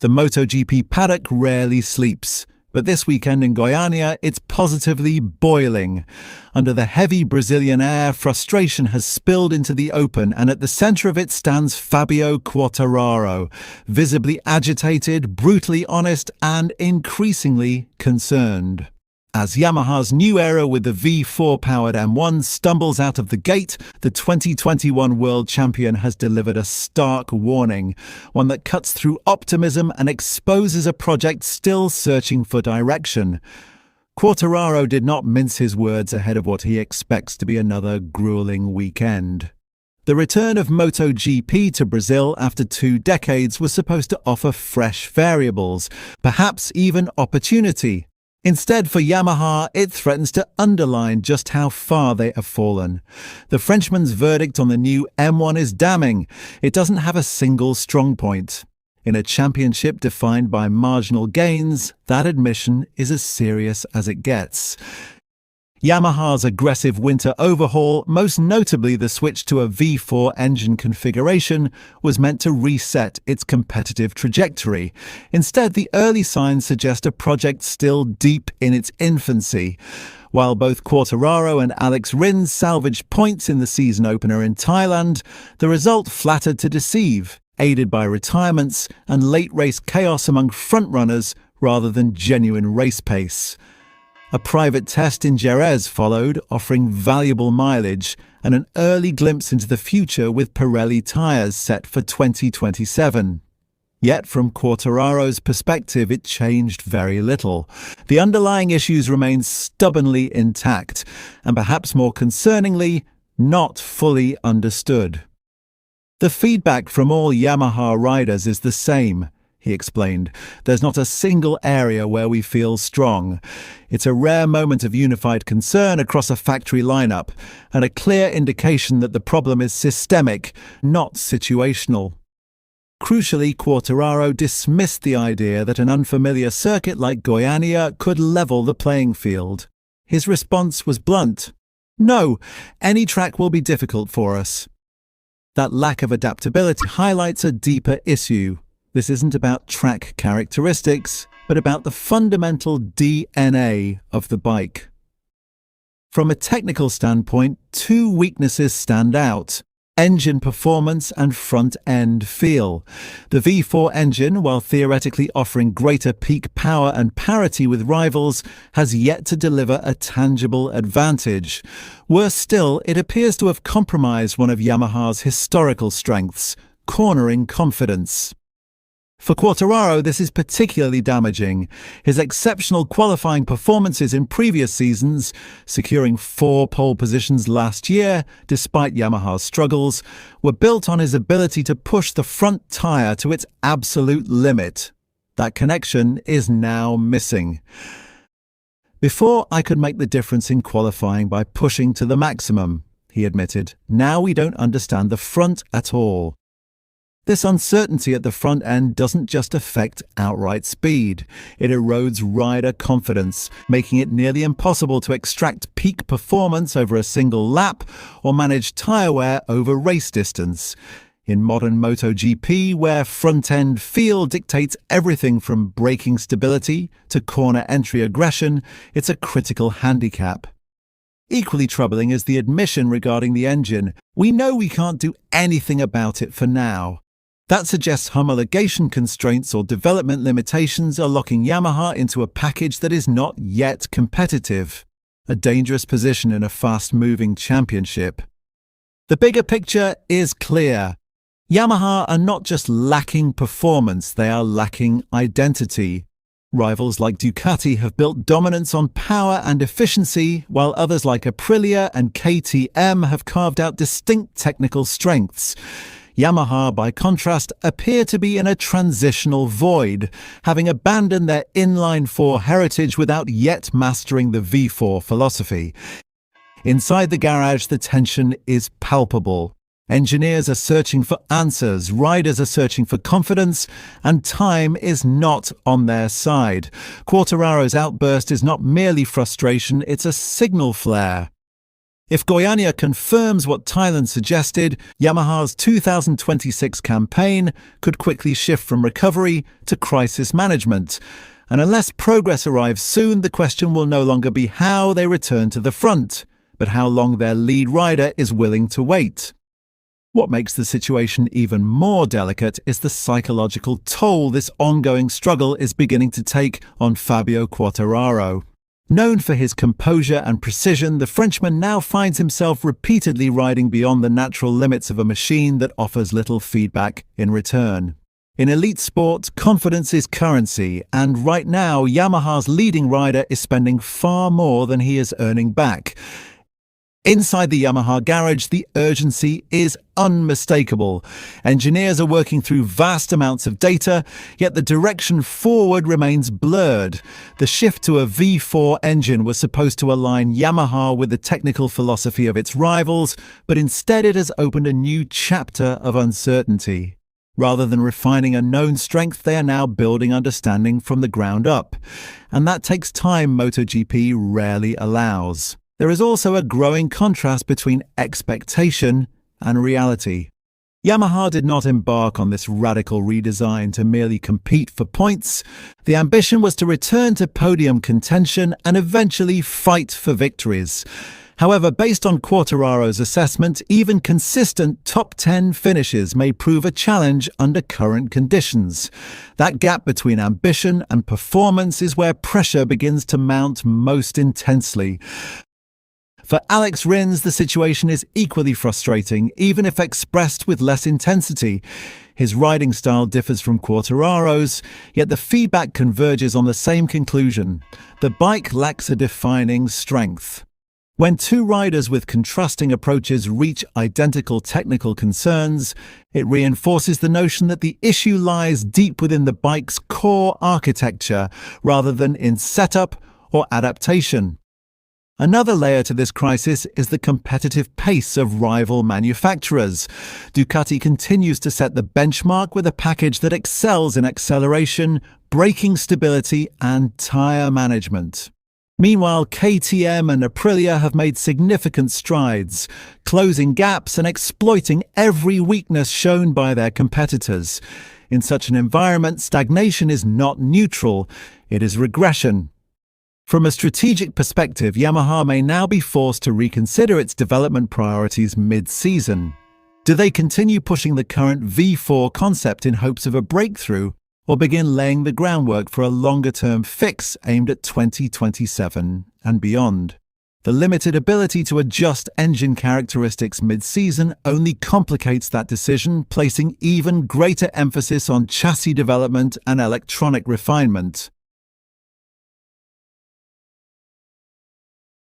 The MotoGP paddock rarely sleeps, but this weekend in Goiânia, it's positively boiling. Under the heavy Brazilian air, frustration has spilled into the open, and at the centre of it stands Fabio Quartararo, visibly agitated, brutally honest, and increasingly concerned. As Yamaha's new era with the V4-powered M1 stumbles out of the gate, the 2021 world champion has delivered a stark warning, one that cuts through optimism and exposes a project still searching for direction. Quartararo did not mince his words ahead of what he expects to be another gruelling weekend. The return of MotoGP to Brazil after 2 decades was supposed to offer fresh variables, perhaps even opportunity. Instead, for Yamaha, it threatens to underline just how far they have fallen. The Frenchman's verdict on the new M1 is damning. It doesn't have a single strong point. In a championship defined by marginal gains, that admission is as serious as it gets. Yamaha's aggressive winter overhaul, most notably the switch to a V4 engine configuration, was meant to reset its competitive trajectory. Instead, the early signs suggest a project still deep in its infancy. While both Quartararo and Alex Rins salvaged points in the season opener in Thailand, the result flattered to deceive, aided by retirements and late-race chaos among frontrunners rather than genuine race pace. A private test in Jerez followed, offering valuable mileage and an early glimpse into the future with Pirelli tyres set for 2027. Yet from Quartararo's perspective, it changed very little. The underlying issues remained stubbornly intact, and perhaps more concerningly, not fully understood. The feedback from all Yamaha riders is the same, he explained. There's not a single area where we feel strong. It's a rare moment of unified concern across a factory lineup, and a clear indication that the problem is systemic, not situational. Crucially, Quartararo dismissed the idea that an unfamiliar circuit like Goiânia could level the playing field. His response was blunt. No, any track will be difficult for us. That lack of adaptability highlights a deeper issue. This isn't about track characteristics, but about the fundamental DNA of the bike. From a technical standpoint, 2 weaknesses stand out: engine performance and front-end feel. The V4 engine, while theoretically offering greater peak power and parity with rivals, has yet to deliver a tangible advantage. Worse still, it appears to have compromised one of Yamaha's historical strengths: cornering confidence. For Quartararo, this is particularly damaging. His exceptional qualifying performances in previous seasons, securing 4 pole positions last year, despite Yamaha's struggles, were built on his ability to push the front tyre to its absolute limit. That connection is now missing. Before, I could make the difference in qualifying by pushing to the maximum, he admitted. Now we don't understand the front at all. This uncertainty at the front end doesn't just affect outright speed. It erodes rider confidence, making it nearly impossible to extract peak performance over a single lap or manage tyre wear over race distance. In modern MotoGP, where front-end feel dictates everything from braking stability to corner entry aggression, it's a critical handicap. Equally troubling is the admission regarding the engine. We know we can't do anything about it for now. That suggests homologation constraints or development limitations are locking Yamaha into a package that is not yet competitive. A dangerous position in a fast-moving championship. The bigger picture is clear. Yamaha are not just lacking performance, they are lacking identity. Rivals like Ducati have built dominance on power and efficiency, while others like Aprilia and KTM have carved out distinct technical strengths. Yamaha, by contrast, appear to be in a transitional void, having abandoned their inline-4 heritage without yet mastering the V4 philosophy. Inside the garage, the tension is palpable. Engineers are searching for answers, riders are searching for confidence, and time is not on their side. Quartararo's outburst is not merely frustration, it's a signal flare. If Goiânia confirms what Thailand suggested, Yamaha's 2026 campaign could quickly shift from recovery to crisis management. And unless progress arrives soon, the question will no longer be how they return to the front, but how long their lead rider is willing to wait. What makes the situation even more delicate is the psychological toll this ongoing struggle is beginning to take on Fabio Quartararo. Known for his composure and precision, the Frenchman now finds himself repeatedly riding beyond the natural limits of a machine that offers little feedback in return. In elite sport, confidence is currency, and right now Yamaha's leading rider is spending far more than he is earning back. Inside the Yamaha garage, the urgency is unmistakable. Engineers are working through vast amounts of data, yet the direction forward remains blurred. The shift to a V4 engine was supposed to align Yamaha with the technical philosophy of its rivals, but instead it has opened a new chapter of uncertainty. Rather than refining a known strength, they are now building understanding from the ground up. And that takes time MotoGP rarely allows. There is also a growing contrast between expectation and reality. Yamaha did not embark on this radical redesign to merely compete for points. The ambition was to return to podium contention and eventually fight for victories. However, based on Quartararo's assessment, even consistent top 10 finishes may prove a challenge under current conditions. That gap between ambition and performance is where pressure begins to mount most intensely. For Alex Rins, the situation is equally frustrating, even if expressed with less intensity. His riding style differs from Quartararo's, yet the feedback converges on the same conclusion. The bike lacks a defining strength. When two riders with contrasting approaches reach identical technical concerns, it reinforces the notion that the issue lies deep within the bike's core architecture, rather than in setup or adaptation. Another layer to this crisis is the competitive pace of rival manufacturers. Ducati continues to set the benchmark with a package that excels in acceleration, braking stability, and tyre management. Meanwhile, KTM and Aprilia have made significant strides, closing gaps and exploiting every weakness shown by their competitors. In such an environment, stagnation is not neutral, it is regression. From a strategic perspective, Yamaha may now be forced to reconsider its development priorities mid-season. Do they continue pushing the current V4 concept in hopes of a breakthrough, or begin laying the groundwork for a longer-term fix aimed at 2027 and beyond? The limited ability to adjust engine characteristics mid-season only complicates that decision, placing even greater emphasis on chassis development and electronic refinement.